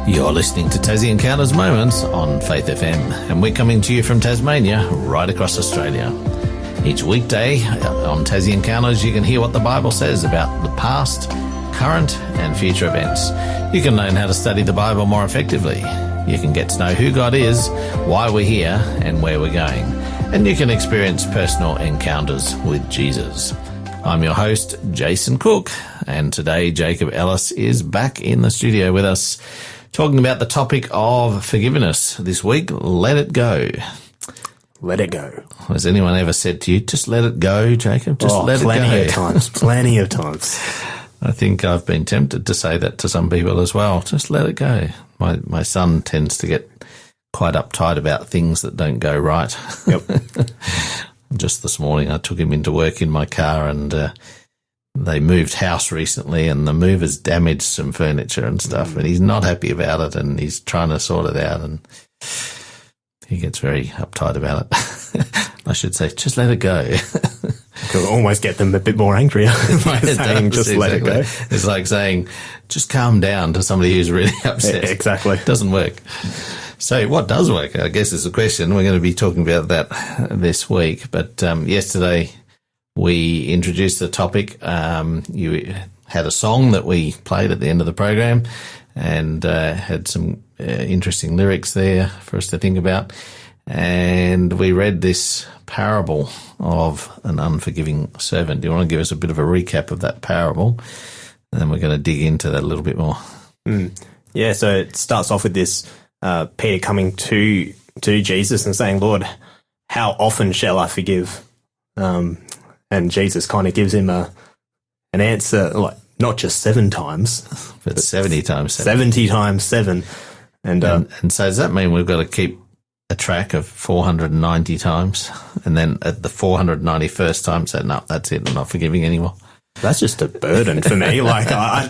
You're listening to Tassie Encounters Moments on Faith FM, and we're coming to you from Tasmania, right across Australia. Each weekday on Tassie Encounters, you can hear what the Bible says about the past, current and future events. You can learn how to study the Bible more effectively. You can get to know who God is, why we're here and where we're going. And you can experience personal encounters with Jesus. I'm your host, Jason Cook, and today Jacob Ellis is back in the studio with us, talking about the topic of forgiveness. This week, let it go. Let it go. Has anyone ever said to you, just let it go, Jacob? Just let it go. Plenty of times. Plenty of times. I think I've been tempted to say that to some people as well. Just let it go. My son tends to get quite uptight about things that don't go right. Yep. Just this morning, I took him into work in my car and they moved house recently and the movers damaged some furniture and stuff and he's not happy about it and he's trying to sort it out and he gets very uptight about it. I should say, just let it go. Could almost get them a bit more angry by saying, just let it go. It's like saying, just calm down to somebody who's really upset. Exactly. It doesn't work. So what does work, I guess, is the question. We're going to be talking about that this week. But yesterday we introduced the topic. You had a song that we played at the end of the program and had some interesting lyrics there for us to think about. And we read this parable of an unforgiving servant. Do you want to give us a bit of a recap of that parable? And then we're going to dig into that a little bit more. Yeah, so it starts off with this Peter coming to Jesus and saying, Lord, how often shall I forgive? And Jesus kind of gives him an answer, like not just 7 times, but 70 times 7. 70 times 7. And so does that mean we've got to keep a track of 490 times? And then at the 491st time say, no, that's it, I'm not forgiving anymore. That's just a burden for me. Like, I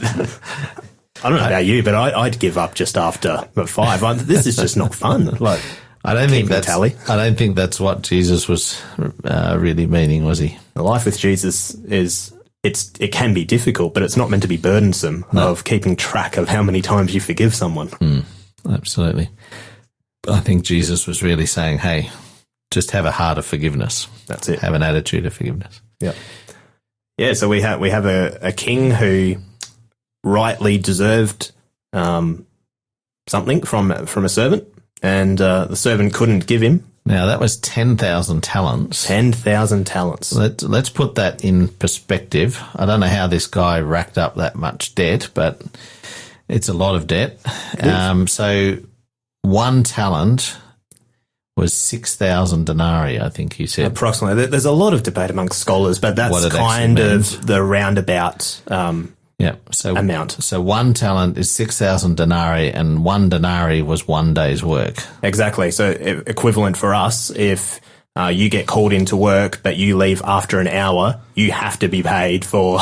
don't know about you, but I'd give up just after 5. This is just not fun. Like, I don't think that's what Jesus was really meaning, was he? The life with Jesus it can be difficult, but it's not meant to be burdensome of keeping track of how many times you forgive someone. Absolutely. I think Jesus was really saying, hey, just have a heart of forgiveness. That's it. Have an attitude of forgiveness. Yeah. Yeah, so we have a king who rightly deserved something from a servant, and the servant couldn't give him. Now, that was 10,000 talents. 10,000 talents. Let's put that in perspective. I don't know how this guy racked up that much debt, but it's a lot of debt. So 1 talent was 6,000 denarii, I think you said. Approximately. There's a lot of debate amongst scholars, but that's kind of the roundabout amount. So 1 talent is 6,000 denarii, and 1 denarii was 1 day's work. Exactly. So equivalent for us, if you get called into work but you leave after an hour, you have to be paid for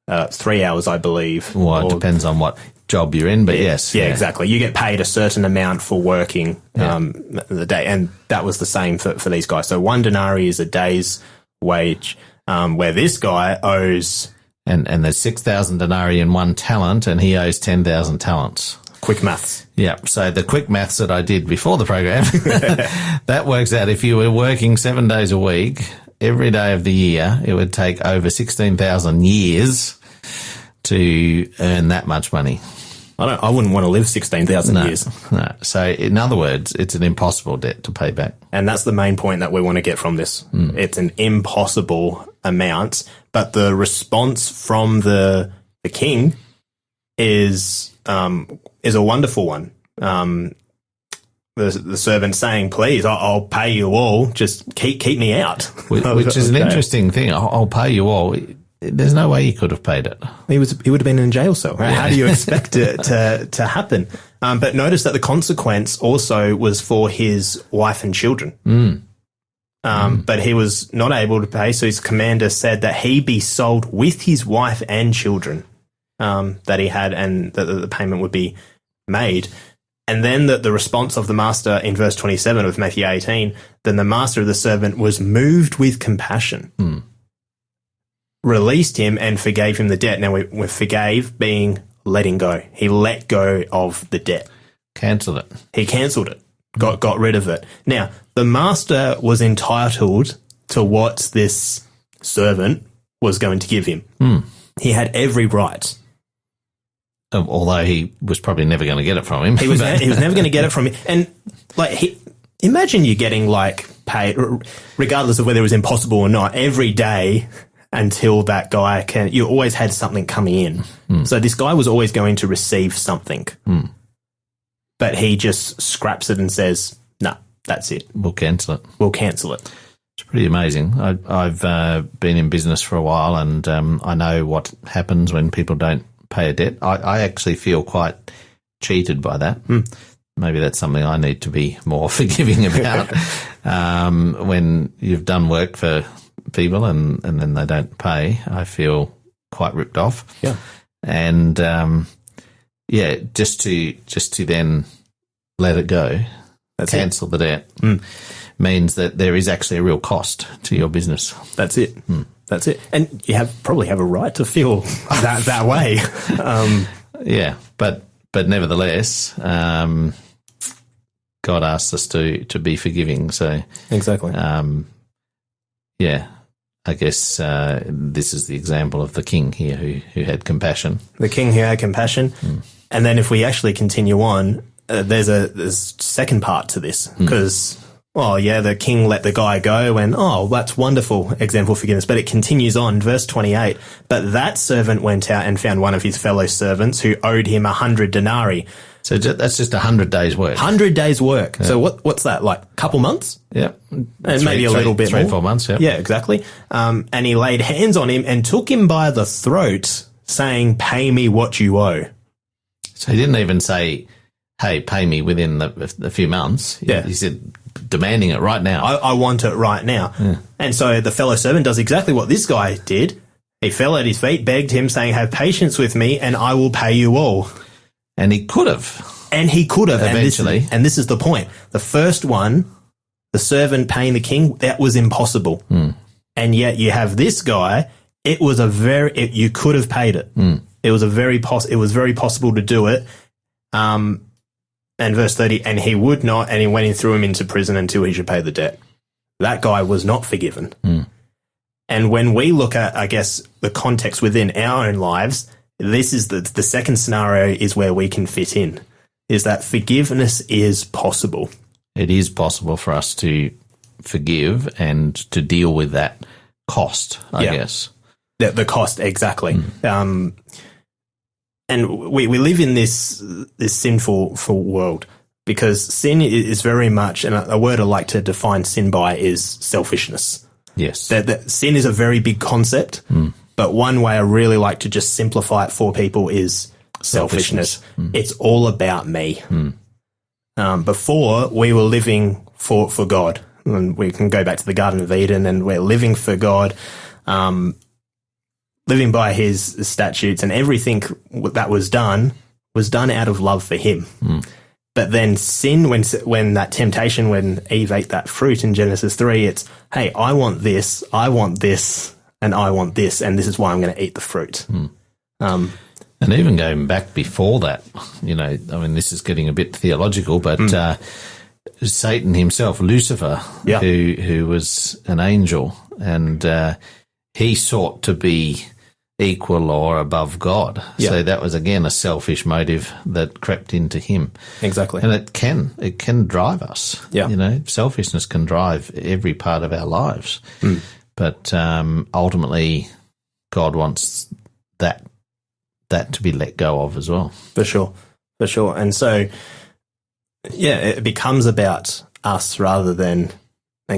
3 hours, I believe. Well, it depends on what job you're in, but yes. Yeah, exactly. You get paid a certain amount for working the day, and that was the same for these guys. So 1 denarii is a day's wage, where this guy owes... And there's 6,000 denarii in 1 talent, and he owes 10,000 talents. Quick maths. Yeah. So the quick maths that I did before the program, that works out if you were working 7 days a week, every day of the year, it would take over 16,000 years to earn that much money. I wouldn't want to live 16,000 years. No. So in other words, it's an impossible debt to pay back. And that's the main point that we want to get from this. It's an impossible amount, but the response from the king is a wonderful one. The servant saying, please, I'll pay you all, just keep me out. Which is an interesting thing. I'll pay you all. There's no way he could have paid it. He would have been in a jail cell. Right? Yeah. How do you expect it to happen? But notice that the consequence also was for his wife and children. But he was not able to pay, so his commander said that he be sold with his wife and children that he had, and that the payment would be made. And then the response of the master in verse 27 of Matthew 18, then the master of the servant was moved with compassion. Released him and forgave him the debt. Now, we forgave being letting go. He let go of the debt. Cancelled it. He cancelled it, got rid of it. Now, the master was entitled to what this servant was going to give him. He had every right. Although he was probably never going to get it from him. He was never going to get it from him. And imagine you getting paid, regardless of whether it was impossible or not, every day until that guy you always had something coming in. So this guy was always going to receive something. But he just scraps it and says, no, that's it. We'll cancel it. It's pretty amazing. I've been in business for a while, and I know what happens when people don't pay a debt. I actually feel quite cheated by that. Maybe that's something I need to be more forgiving about. When you've done work for people and then they don't pay, I feel quite ripped off. Yeah. And just to then let it go, cancel the debt, means that there is actually a real cost to your business. That's it. That's it. And you probably have a right to feel that way. But nevertheless, God asks us to be forgiving. So exactly. I guess this is the example of the king here who had compassion. The king who had compassion. And then if we actually continue on, there's a second part to this because, the king let the guy go and, that's wonderful, example of forgiveness. But it continues on, verse 28. But that servant went out and found one of his fellow servants who owed him 100 denarii. So that's just 100 days' work. 100 days' work. Yeah. So what's that, like a couple months? Yeah. And maybe a little bit more. 3-4 months, yeah. Yeah, exactly. And he laid hands on him and took him by the throat, saying, pay me what you owe. So he didn't even say, hey, pay me within a few months. He said, demanding it right now. I want it right now. Yeah. And so the fellow servant does exactly what this guy did. He fell at his feet, begged him, saying, have patience with me and I will pay you all. And he could have. Eventually. And this is the point. The first one, the servant paying the king, that was impossible. And yet you have this guy, you could have paid it. It was very possible to do it. And verse 30, and he would not, and he went and threw him into prison until he should pay the debt. That guy was not forgiven. And when we look at, I guess, the context within our own lives, this is the second scenario is where we can fit in, is that forgiveness is possible. It is possible for us to forgive and to deal with that cost, I guess. The cost, exactly. And we live in this sinful world because sin is very much, and a word I like to define sin by is selfishness. Yes. That sin is a very big concept, but one way I really like to just simplify it for people is selfishness. It's all about me. Before, we were living for God. And we can go back to the Garden of Eden and we're living for God, living by his statutes, and everything that was done out of love for him. But then sin, when that temptation, when Eve ate that fruit in Genesis 3, it's, hey, I want this, and I want this, and this is why I'm going to eat the fruit. And even going back before that, this is getting a bit theological, but Satan himself, Lucifer, who was an angel, and he sought to be equal or above God. So that was, again, a selfish motive that crept into him. Exactly. And it can drive us. Selfishness can drive every part of our lives. But ultimately, God wants that to be let go of as well. For sure. And so, it becomes about us rather than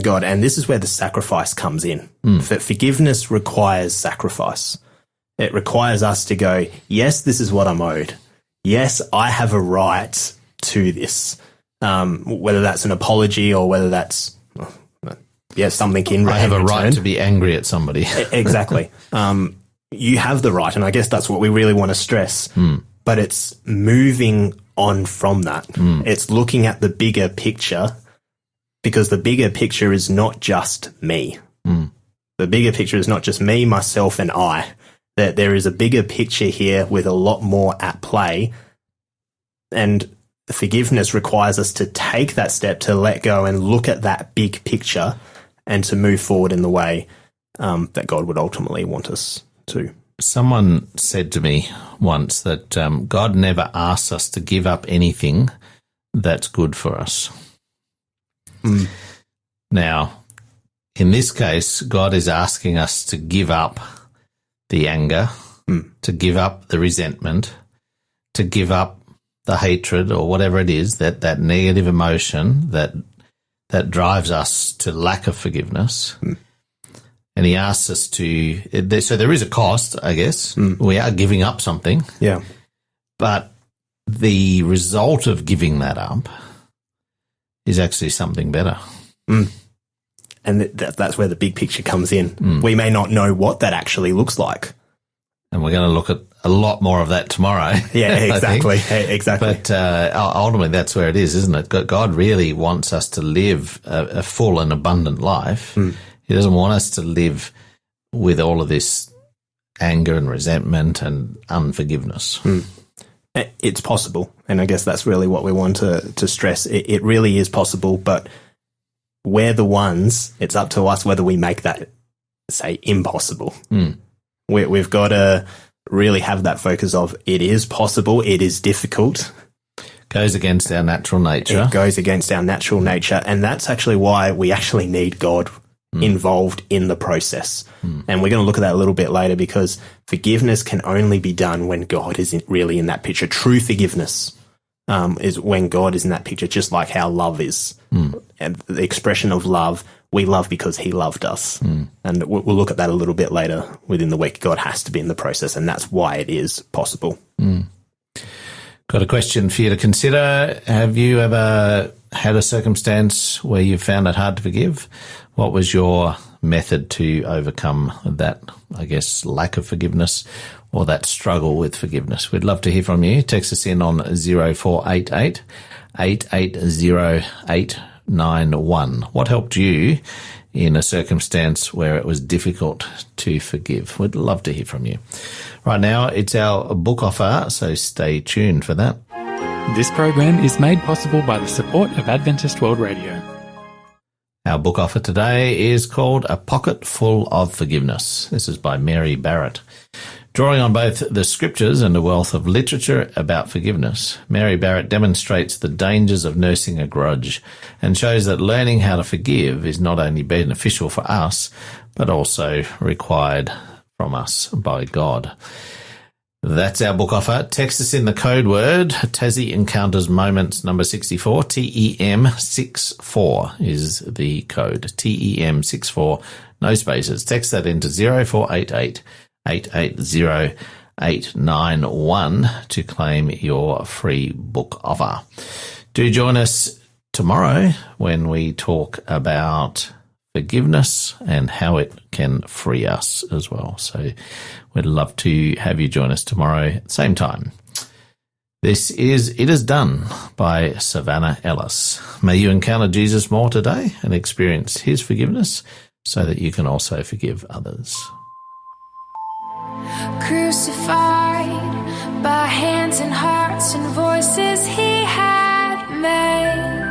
God. And this is where the sacrifice comes in. Forgiveness requires sacrifice. It requires us to go, yes, this is what I'm owed. Yes, I have a right to this, whether that's an apology or whether that's something in return. I have a right to be angry at somebody. Exactly. You have the right, and I guess that's what we really want to stress. But it's moving on from that. It's looking at the bigger picture, because the bigger picture is not just me. The bigger picture is not just me, myself, and I. That there is a bigger picture here with a lot more at play. And forgiveness requires us to take that step to let go and look at that big picture and to move forward in the way that God would ultimately want us to. Someone said to me once that God never asks us to give up anything that's good for us. Now, in this case, God is asking us to give up the anger, to give up the resentment, to give up the hatred or whatever it is, that negative emotion that drives us to lack of forgiveness. And he asks us to, so there is a cost, I guess. We are giving up something. Yeah. But the result of giving that up is actually something better. And that's where the big picture comes in. We may not know what that actually looks like. And we're going to look at a lot more of that tomorrow. Yeah, exactly. Exactly. But ultimately, that's where it is, isn't it? God really wants us to live a full and abundant life. He doesn't want us to live with all of this anger and resentment and unforgiveness. It's possible. And I guess that's really what we want to stress. It really is possible, but we're the ones, it's up to us whether we make that, say, impossible. We've got to really have that focus of it is possible, it is difficult. Goes against our natural nature. It goes against our natural nature, and that's actually why we actually need God involved in the process. And we're going to look at that a little bit later, because forgiveness can only be done when God is really in that picture. True forgiveness is when God is in that picture, just like how love is. And the expression of love, we love because he loved us. And we'll look at that a little bit later within the week. God has to be in the process, and that's why it is possible. Got a question for you to consider. Have you ever had a circumstance where you found it hard to forgive? What was your method to overcome that, I guess, lack of forgiveness or that struggle with forgiveness? We'd love to hear from you. Text us in on 0488 880 891. What helped you in a circumstance where it was difficult to forgive? We'd love to hear from you. Right now, it's our book offer, so stay tuned for that. This program is made possible by the support of Adventist World Radio. Our book offer today is called A Pocket Full of Forgiveness. This is by Mary Barrett. Drawing on both the scriptures and a wealth of literature about forgiveness, Mary Barrett demonstrates the dangers of nursing a grudge and shows that learning how to forgive is not only beneficial for us, but also required from us by God. That's our book offer. Text us in the code word, Tassie Encounters Moments number 64, TEM64 is the code, TEM64, no spaces. Text that into 0488 880 891 to claim your free book offer. Do join us tomorrow when we talk about forgiveness and how it can free us as well. So we'd love to have you join us tomorrow at the same time. This is It Is Done by Savannah Ellis. May you encounter Jesus more today and experience his forgiveness so that you can also forgive others. Crucified by hands and hearts and voices he had made,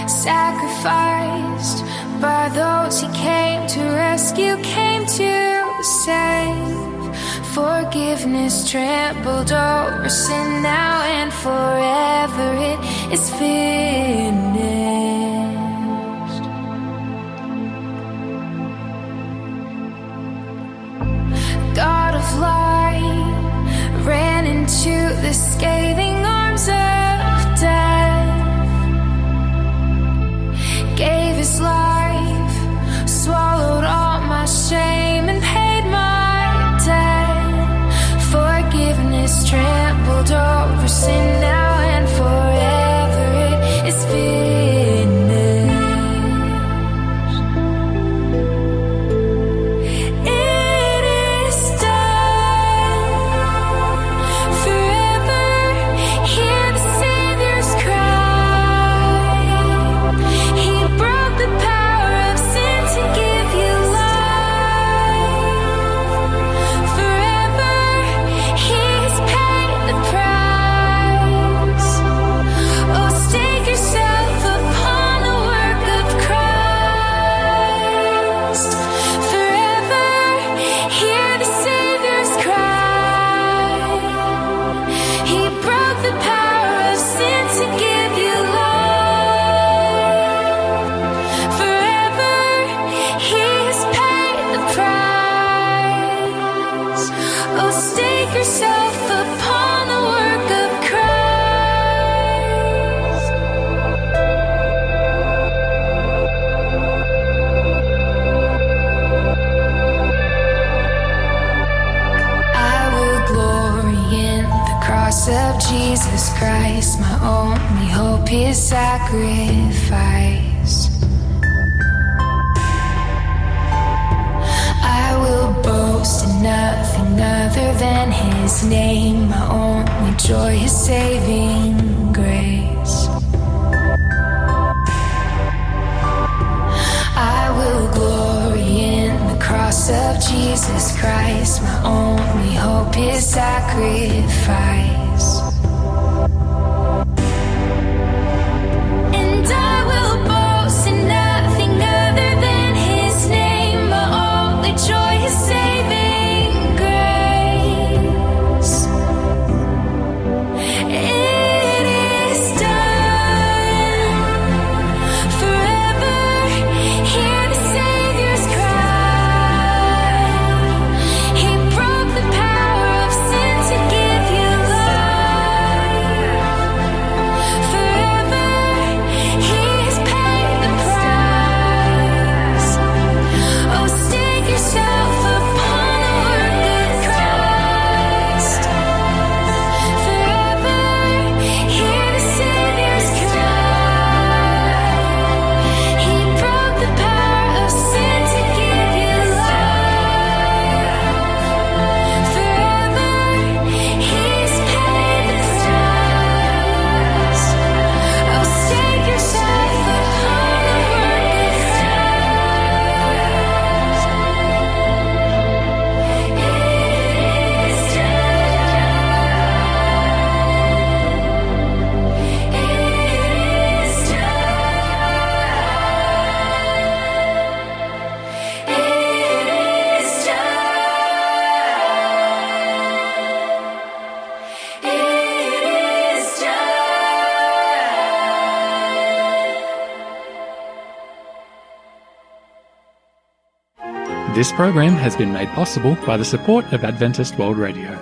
sacrificed by those he came to rescue, came to save. Forgiveness trampled over sin now and forever, it is finished. God of light ran into the scathing arms of death, gave his life, swallowed all my shame and paid my debt. Forgiveness trampled over sin now and forever, it is finished. It is done. Forever Oh, stake yourself upon the work of Christ. I will glory in the cross of Jesus Christ, my only hope, his sacrifice. I will boast in nothing other than his name, my only joy, his saving grace. I will glory in the cross of Jesus Christ, my only hope, his sacrifice. And I will boast in nothing other than his name, my only joy, his saving grace. It is done. Forever hear the Savior's cry. He broke the power of sin to give you life. Forever he has paid the price. Oh, stake yourself upon the work of Christ. Forever hear the Savior's cry. He broke the power of sin to give you life. Forever he's paid the price. Oh, stake yourself upon the work of Christ. It is This program has been made possible by the support of Adventist World Radio.